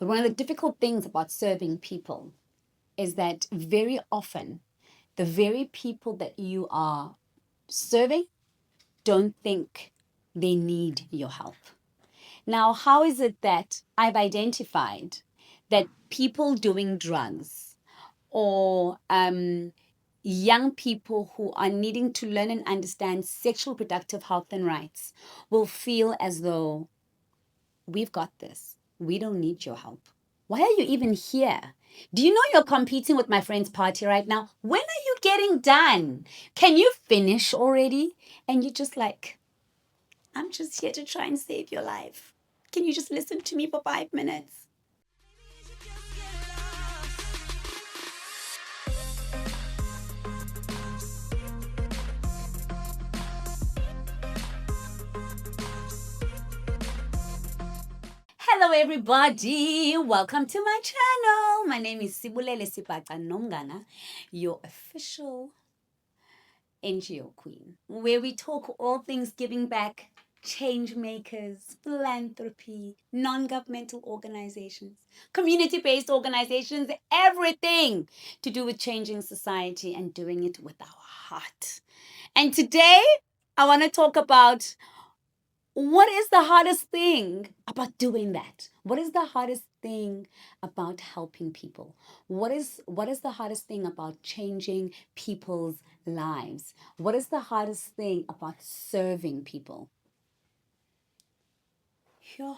But one of the difficult things about serving people is that very often the very people that you are serving don't think they need your help. Now, how is it that I've identified that people doing drugs or young people who are needing to learn and understand sexual reproductive health and rights will feel as though we've got this. We don't need your help. Why are you even here? Do you know you're competing with my friend's party right now? When are you getting done? Can you finish already? And you're just like, I'm just here to try and save your life. Can you just listen to me for 5 minutes? Hello, everybody. Welcome to my channel. My name is Sibulele Sibaca Nongana, your official NGO queen, where we talk all things giving back, change makers, philanthropy, non-governmental organizations, community-based organizations, everything to do with changing society and doing it with our heart. And today, I want to talk about what is the hardest thing about doing that? What is the hardest thing about helping people? What is the hardest thing about changing people's lives? What is the hardest thing about serving people? Yo,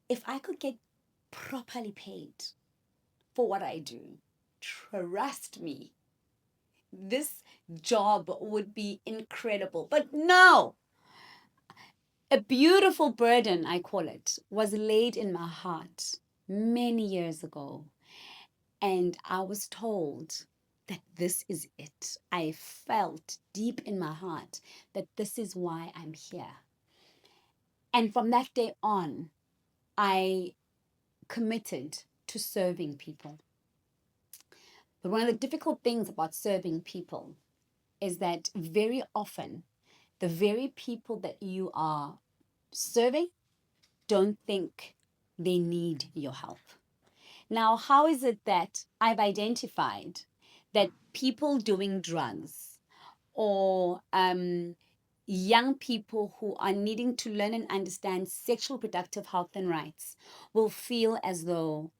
if I could get properly paid for what I do, trust me, this job would be incredible. But no, a beautiful burden, I call it, was laid in my heart many years ago. And I was told that this is it. I felt deep in my heart that this is why I'm here. And from that day on, I committed to serving people. But one of the difficult things about serving people is that very often the very people that you are serving don't think they need your help. Now, how is it that I've identified that people doing drugs or young people who are needing to learn and understand sexual reproductive health and rights will feel as though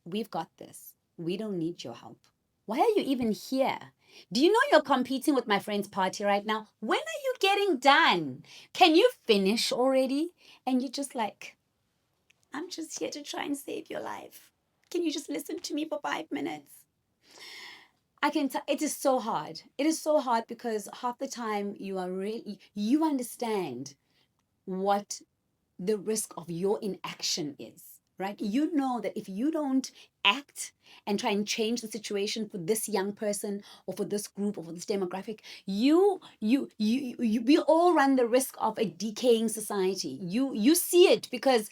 we've got this. We don't need your help. Why are you even here? Do you know you're competing with my friend's party right now? When are you getting done? Can you finish already? And you're just like, I'm just here to try and save your life. Can you just listen to me for 5 minutes? I can tell it is so hard. It is so hard because half the time you understand what the risk of your inaction is, right? You know that if you don't act and try and change the situation for this young person or for this group or for this demographic, we all run the risk of a decaying society. You see it because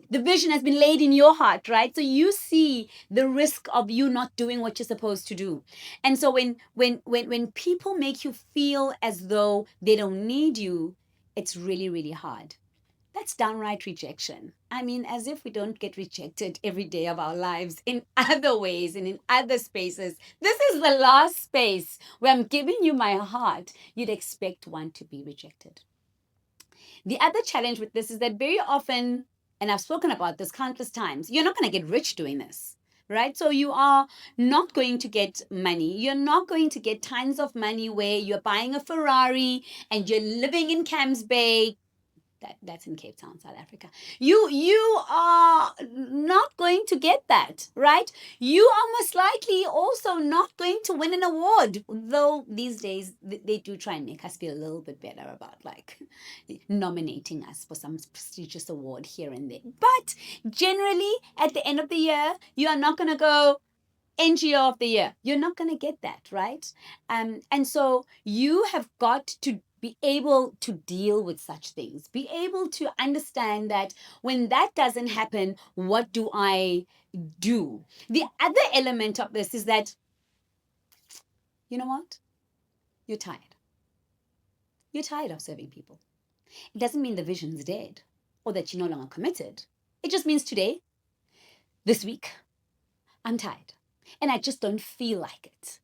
the vision has been laid in your heart, right? So you see the risk of you not doing what you're supposed to do. And so when people make you feel as though they don't need you, it's really, really hard. That's downright rejection. I mean, as if we don't get rejected every day of our lives in other ways and in other spaces. This is the last space where I'm giving you my heart. You'd expect one to be rejected. The other challenge with this is that very often, and I've spoken about this countless times, you're not going to get rich doing this. Right? So you are not going to get money. You're not going to get tons of money where you're buying a Ferrari and you're living in Camps Bay. That's in Cape Town, South Africa. You are not going to get that, right? You are most likely also not going to win an award, though these days they do try and make us feel a little bit better about like nominating us for some prestigious award here and there. But generally, at the end of the year, you are not going to go NGO of the year. You're not going to get that, right? And so you have got to be able to deal with such things, be able to understand that when that doesn't happen, what do I do? The other element of this is that, you know what? You're tired. You're tired of serving people. It doesn't mean the vision's dead or that you're no longer committed. It just means today, this week, I'm tired and I just don't feel like it.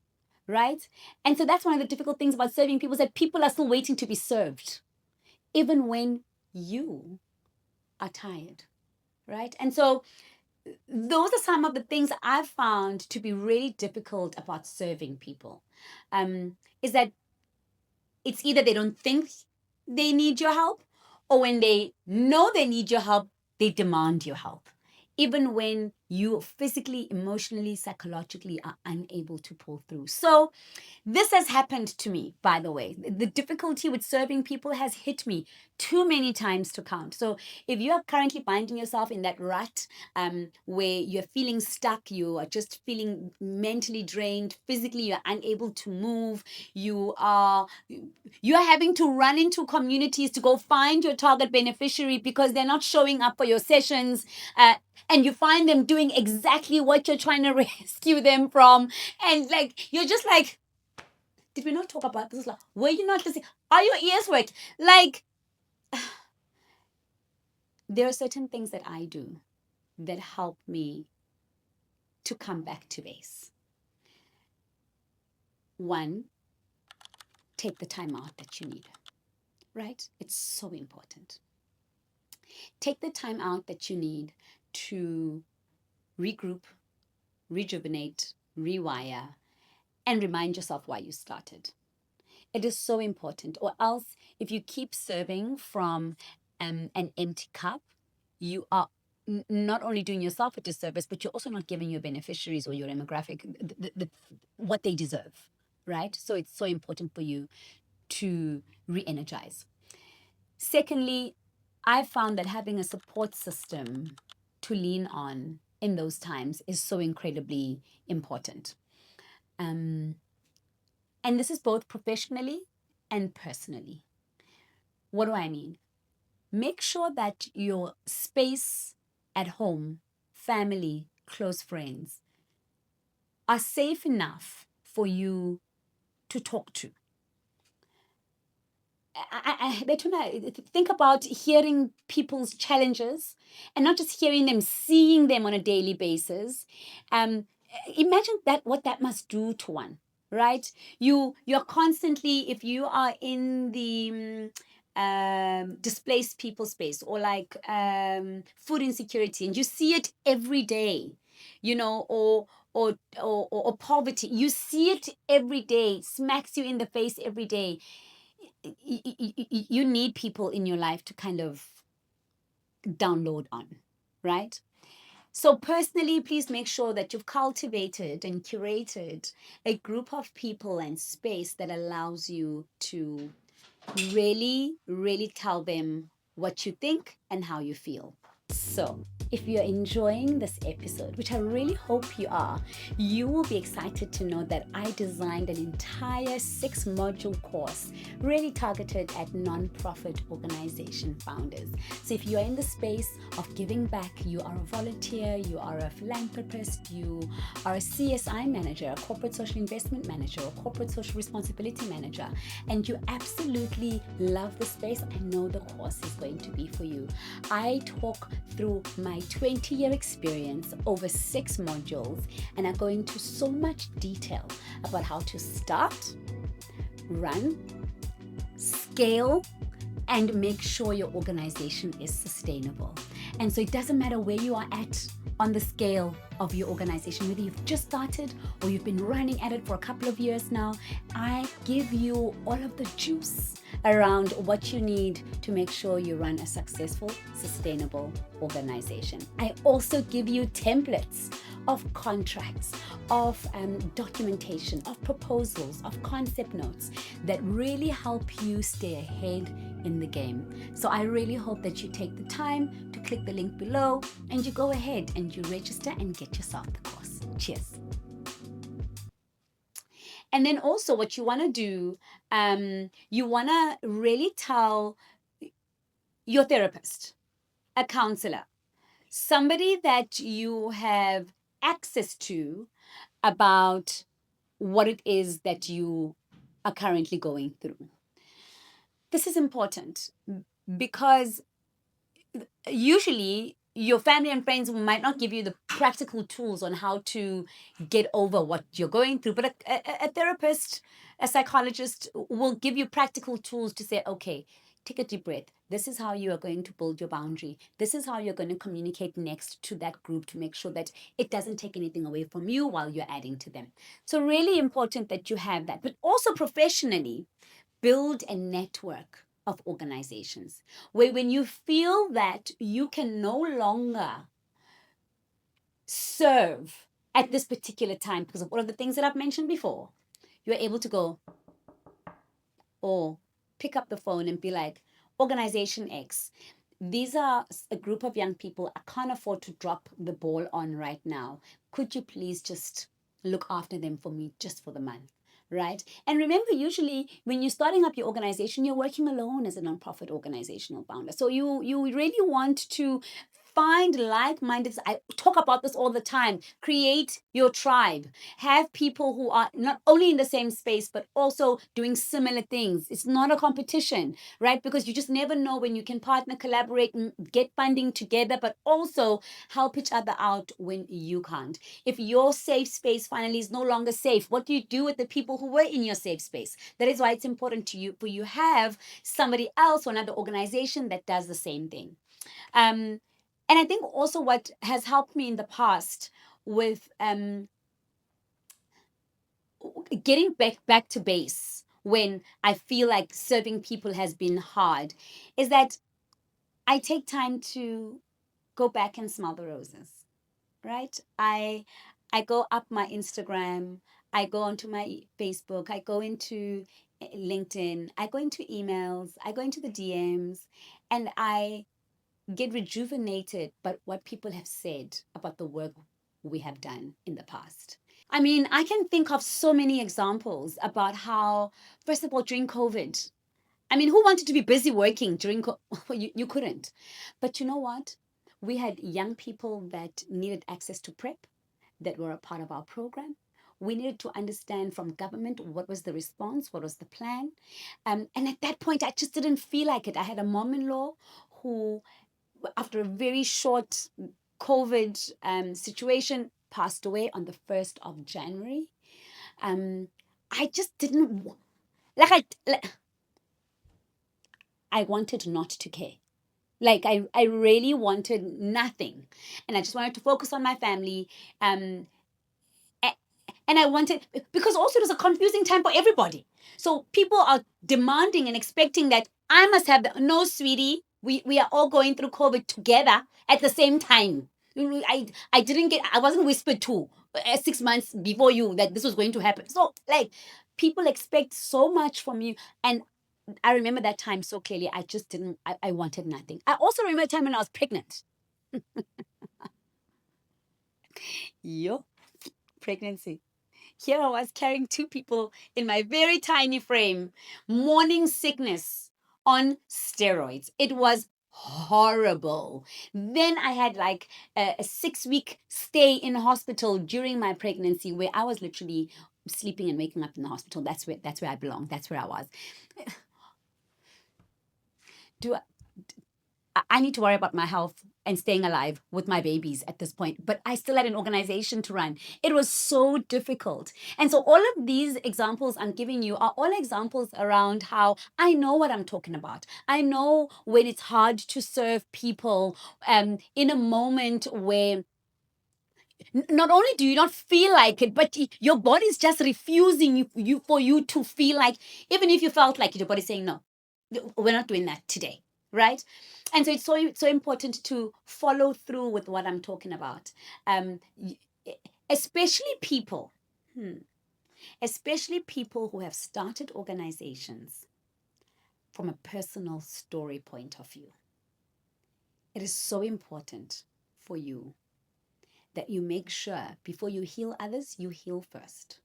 Right? And so that's one of the difficult things about serving people is that people are still waiting to be served, even when you are tired. Right? And so those are some of the things I've found to be really difficult about serving people. Is that it's either they don't think they need your help, or when they know they need your help, they demand your help, even when you physically, emotionally, psychologically are unable to pull through. So this has happened to me, by the way. The difficulty with serving people has hit me too many times to count. So if you are currently finding yourself in that rut where you're feeling stuck, you are just feeling mentally drained, physically you're unable to move, you're having to run into communities to go find your target beneficiary because they're not showing up for your sessions, and you find them doing exactly what you're trying to rescue them from, and like you're just like, did we not talk about this? Like, were you not listening? Are your ears worked? Like, there are certain things that I do that help me to come back to base. One, take the time out that you need, right? It's so important. Take the time out that you need to regroup, rejuvenate, rewire, and remind yourself why you started. It is so important. Or else, if you keep serving from an empty cup, you are not only doing yourself a disservice, but you're also not giving your beneficiaries or your demographic what they deserve, right? So it's so important for you to re-energize. Secondly, I found that having a support system to lean on in those times is so incredibly important. Um, and this is both professionally and personally. What do I mean? Make sure that your space at home, family, close friends are safe enough for you to talk to. Think about hearing people's challenges and not just hearing them, seeing them on a daily basis. Um, Imagine that what that must do to one, right? You're constantly, if you are in the displaced people space, or like food insecurity, and you see it every day, you know, or poverty, you see it every day, smacks you in the face every day. You need people in your life to kind of download on, right? So, personally, please make sure that you've cultivated and curated a group of people and space that allows you to really, really tell them what you think and how you feel. So, if you're enjoying this episode, which I really hope you are, you will be excited to know that I designed an entire 6-module course really targeted at non-profit organization founders. So if you're in the space of giving back, you are a volunteer, you are a philanthropist, you are a CSI manager, a corporate social investment manager, a corporate social responsibility manager, and you absolutely love the space, I know the course is going to be for you. I talk through my 20-year experience over 6 modules, and I go into so much detail about how to start, run, scale, and make sure your organization is sustainable. And so it doesn't matter where you are at on the scale of your organization, whether you've just started or you've been running at it for a couple of years now, I give you all of the juice around what you need to make sure you run a successful, sustainable organization. I also give you templates of contracts, of documentation, of proposals, of concept notes that really help you stay ahead in the game. So I really hope that you take the time to click the link below and you go ahead and you register and get yourself the course. Cheers. And then also what you want to do, you want to really tell your therapist, a counselor, somebody that you have access to about what it is that you are currently going through. This is important because usually your family and friends might not give you the practical tools on how to get over what you're going through, but a therapist, a psychologist will give you practical tools to say, okay, take a deep breath. This is how you are going to build your boundary. This is how you're going to communicate next to that group to make sure that it doesn't take anything away from you while you're adding to them. So, really important that you have that, but also professionally, build a network of organizations where when you feel that you can no longer serve at this particular time because of all of the things that I've mentioned before, you're able to go or pick up the phone and be like, Organization X, these are a group of young people I can't afford to drop the ball on right now. Could you please just look after them for me just for the month? Right? And remember, usually when you're starting up your organization, you're working alone as a nonprofit organizational founder. So you really want to find like-minded. I talk about this all the time. Create your tribe. Have people who are not only in the same space but also doing similar things. It's not a competition, right? Because you just never know when you can partner, collaborate, and get funding together, but also help each other out when you can't. If your safe space finally is no longer safe, what do you do with the people who were in your safe space? That is why it's important to you for you have somebody else or another organization that does the same thing. And I think also what has helped me in the past with getting back to base when I feel like serving people has been hard is that I take time to go back and smell the roses, right? I go up my Instagram, I go onto my Facebook, I go into LinkedIn, I go into emails, I go into the DMs, and I get rejuvenated by what people have said about the work we have done in the past. I mean, I can think of so many examples about how, first of all, during COVID, I mean, who wanted to be busy working during you couldn't. But you know what? We had young people that needed access to PrEP that were a part of our program. We needed to understand from government what was the response, what was the plan. And at that point, I just didn't feel like it. I had a mom-in-law who, after a very short COVID situation, passed away on the 1st of January. I just didn't like I wanted not to care. Like I really wanted nothing, and I just wanted to focus on my family. Um, and I wanted, because also it was a confusing time for everybody. So people are demanding and expecting that I must have the, no, sweetie, we are all going through COVID together at the same time. I didn't get, I wasn't whispered to 6 months before you that this was going to happen. So like people expect so much from you. And I remember that time so clearly. I just didn't, I wanted nothing. I also remember a time when I was pregnant. Yo, pregnancy. Here I was carrying two people in my very tiny frame, morning sickness on steroids. It was horrible. Then I had like a 6 week stay in hospital during my pregnancy where I was literally sleeping and waking up in the hospital. That's where I belong. That's where I was. Do I need to worry about my health and staying alive with my babies at this point. But I still had an organization to run. It was so difficult. And so all of these examples I'm giving you are all examples around how I know what I'm talking about. I know when it's hard to serve people in a moment where not only do you not feel like it, but your body's just refusing you for you to feel like, even if you felt like it, your body's saying, no, we're not doing that today, right? And so it's so important to follow through with what I'm talking about. Um, especially people, especially people who have started organizations from a personal story point of view. It is so important for you that you make sure before you heal others, you heal first.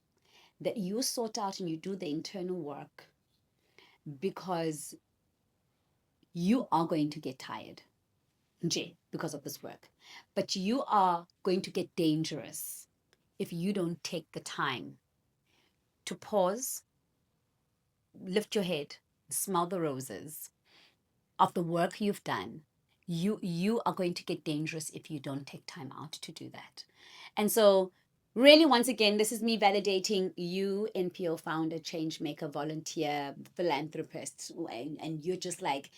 That you sort out and you do the internal work, because you are going to get tired, because of this work. But you are going to get dangerous if you don't take the time to pause, lift your head, smell the roses of the work you've done. you are going to get dangerous if you don't take time out to do that. And so really, once again, this is me validating you, NPO founder, change maker, volunteer, philanthropist, and you're just like,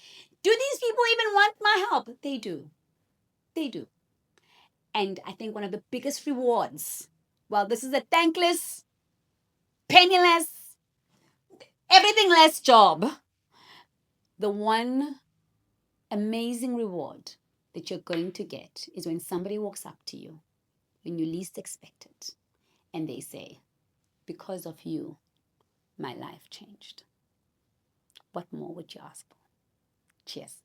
do these people even want my help? They do. They do. And I think one of the biggest rewards, well, this is a thankless, penniless, everything less job. The one amazing reward that you're going to get is when somebody walks up to you when you least expect it and they say, because of you, my life changed. What more would you ask for? Cheers.